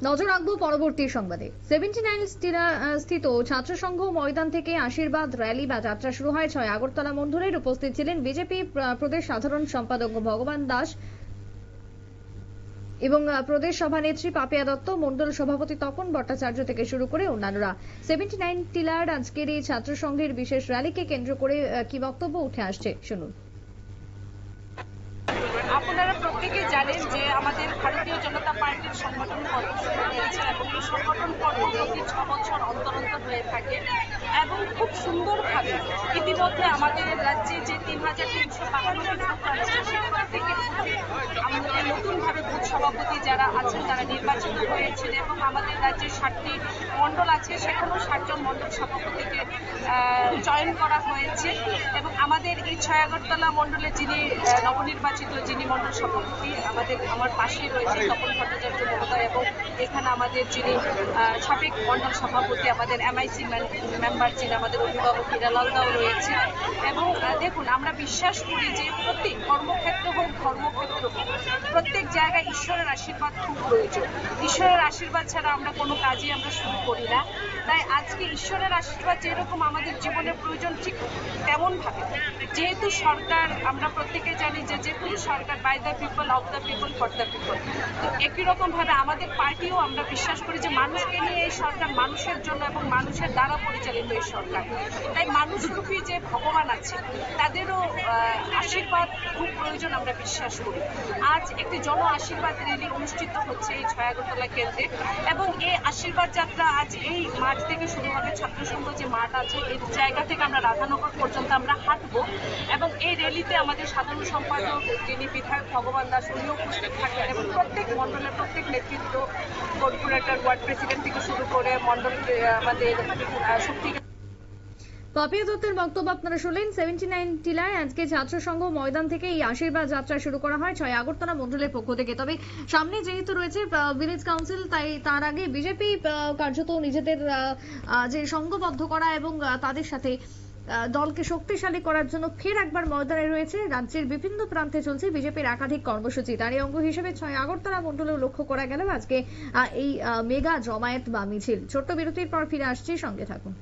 নজর রাখবো পরবর্তী সংবাদে। 79 স্থিত ছাত্র সংঘ ময়দান থেকে আশীর্বাদ র্যালি বা যাত্রা শুরু হয় 6 আগরতলা মন্ডলের। উপস্থিত ছিলেন বিজেপি প্রদেশ সাধারণ সম্পাদক ভগবান দাস এবং প্রদেশ সভানেত্রী পাপিয়া দত্ত, মন্ডল সভাপতি তপন ভট্টাচার্য থেকে শুরু করে অন্যান্যরা। 79 টিলার আজকের এই ছাত্র সংঘের বিশেষ র্যালিকে কেন্দ্র করে কি বক্তব্য উঠে আসছে শুনুন। আপনারা প্রত্যেকে জানেন যে আমাদের ভারতীয় জনতা পার্টির সংগঠন পর্ব শুরু হয়েছে এবং এই সংগঠন পর্ব প্রতি 6 বছর অন্তর অন্তর হয়ে থাকে এবং খুব সুন্দরভাবে ইতিমধ্যে আমাদের রাজ্যে যে 3352টি বুথ আছে সেখান থেকে আমাদের নতুনভাবে বুথ সভাপতি যারা আছেন তারা নির্বাচিত হয়েছেন এবং আমাদের রাজ্যের 60টি মণ্ডল আছে সেখানেও 60 জন মণ্ডল সভাপতিকে চয়ন করা হয়েছে এবং আমাদের এই 6 আগরতলা মণ্ডলে যিনি নবনির্বাচিত যিনি মণ্ডল সভাপতি আমার পাশেই রয়েছে তপন ভট্টাচার্য মহোদয় এবং এখানে আমাদের যিনি সাবেক মণ্ডল সভাপতি আমাদের MIC মেম্বার যিনি আমাদের অভিভাবক হিরালাল দাও রয়েছে এবং দেখুন আমরা বিশ্বাস করি যে প্রত্যেক কর্মক্ষেত্র হোক ধর্মক্ষেত্র হোক প্রত্যেক জায়গায় ঈশ্বরের আশীর্বাদ খুব প্রয়োজন। ঈশ্বরের আশীর্বাদ ছাড়া আমরা কোনো কাজই আমরা শুরু করি না। তাই আজকে ঈশ্বরের আশীর্বাদ যেরকম আমাদের জীবনে প্রয়োজন ঠিক তেমনভাবে যেহেতু সরকার আমরা প্রত্যেকে জানি যে কোনো সরকার by the people of the people for the people, তো একই রকম ভাবে আমাদের পার্টিও আমরা বিশ্বাস করি যে মানুষকে নিয়ে এই সরকার মানুষের জন্য এবং মানুষের দ্বারা পরিচালিত এই সরকার। তাই মানুষরূপী যে ভগবান আছে তাদেরও আশীর্বাদ খুব প্রয়োজন আমরা বিশ্বাস করি। আজ একটি জন আশীর্বাদ র্যালি অনুষ্ঠিত হচ্ছে এই 6 আগরতলা কেন্দ্রে এবং এই আশীর্বাদ যাত্রা আজ এই মাঠ থেকে শুরু হবে। ছাত্র সংঘ যে মাঠ আছে এই জায়গা থেকে আমরা রাধানগর পর্যন্ত আমরা হাঁটবো এবং এই র্যালিতে আমাদের সাধারণ সম্পাদক যিনি বিধায়ক ভগবান দাস উনিও উপস্থিত থাকবেন এবং প্রত্যেক মণ্ডলের প্রত্যেক নেতৃত্ব কর্পোরেটর ওয়ার্ড প্রেসিডেন্ট থেকে শুরু করে মণ্ডল আমাদের শক্তি। পাপিয়া দত্তের বক্তব্য আপনারা শুনলেন। 79 টিলায় আজকে ছাত্র সংঘ ময়দান থেকে এই আশীর্বাদ যাত্রা শুরু করা হয় 6 আগরতলা মন্ডলের পক্ষ থেকে। তবে সামনে যেহেতু রয়েছে ভিলেজ কাউন্সিল, তাই তার আগে বিজেপি কার্যত নিজেদের যে সংঘবদ্ধ করা এবং তাদের সাথে দলকে শক্তিশালী করার জন্য ফের একবার ময়দানে রয়েছে। রাজ্যের বিভিন্ন প্রান্তে চলছে বিজেপির একাধিক কর্মসূচি। তারই অঙ্গ হিসেবে 6 আগরতলা মন্ডলেও লক্ষ্য করা গেল আজকে এই মেগা জমায়েত বা মিছিল। ছোট্ট বিরতির পর ফিরে আসছি, সঙ্গে থাকুন।